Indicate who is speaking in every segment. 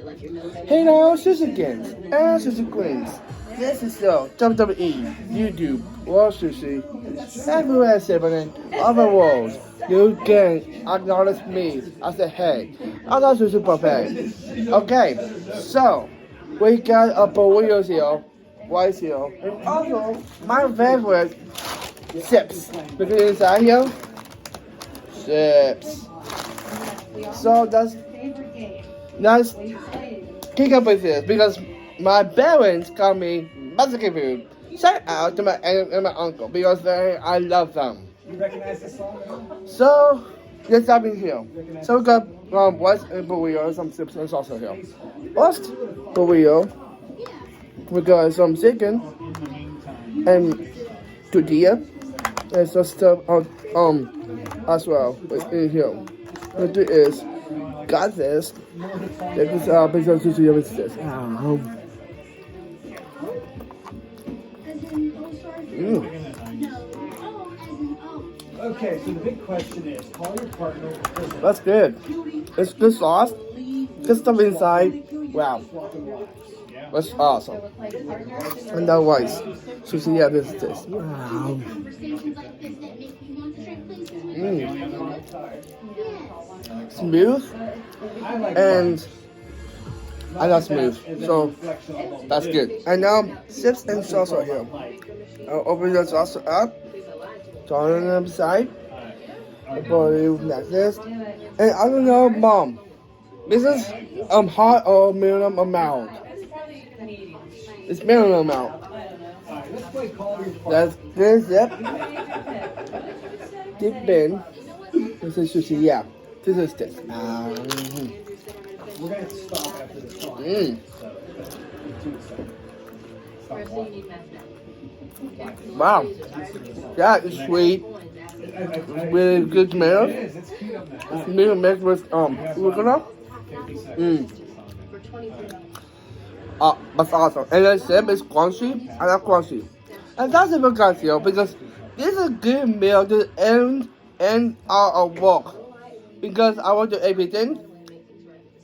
Speaker 1: Hey now, Sushikins and Sushi Queens. This is the WWE, YouTube, World Sushi, everywhere happening of the world. You can acknowledge me as the head of the Sushi Buffet. Okay, so we got a burrito here, rice here, and also my favorite chips. Look at inside here, chips. So that's kick up with this because my parents call me Mexican food. Shout out to my aunt and my uncle because I love them.
Speaker 2: You recognize this song?
Speaker 1: So let's dive in here. So we got rice and burrito, some chips and salsa here. First burrito, we got some chicken and tortilla and some stuff as well in here. What it is, got this. This is because sushi with this.
Speaker 2: Okay, so the big question is, call your partner.
Speaker 1: That's good. It's good sauce. Good stuff inside. Wow. That's awesome. And that rice. Sushi, yeah, this is this. Wow. Smooth. And I love smooth. So that's good. And now chips and salsa here. I'll open the salsa up. Turn it on the side. Put it like this. And I don't know, Mom. This is hot or medium amount. It's medium amount. That's this, yep. Dip in. This is sushi, yeah. This is this.
Speaker 2: We're going to stop after this song.
Speaker 1: Wow. Yeah, it's sweet. It's really good smell. It's meal mixed with arugula. That's awesome. And the same is crunchy. I love crunchy. And that's a good guys here because this is a good meal to end our work. Because I want to everything.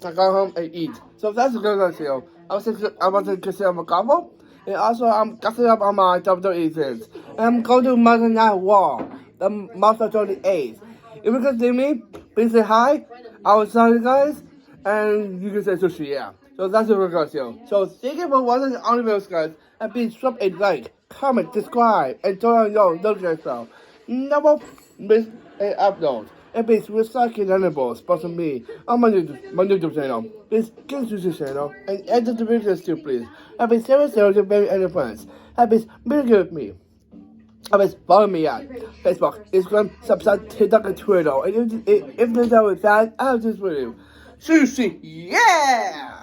Speaker 1: I go home and eat. So that's a good guys here. I was to consider my couple. And also, I'm catching up on my WWE things. And I'm going to Monday Night Raw, the March 28th. If you can see me, please say hi. I will tell you guys, and you can say sushi, yeah. So that's the regards here. So thank you for watching all the videos, guys. And please drop a like, comment, subscribe, and turn on your notification bell. Never miss an upload. And please recycle animals, sponsor me on my YouTube channel. Please get to the channel and enter the videos too, please. And please share with your baby and your friends. And please be good with me. And please follow me at Facebook, Instagram, subscribe, TikTok, and Twitter. And if you're done with that, I'll just with you. Sushi, yeah!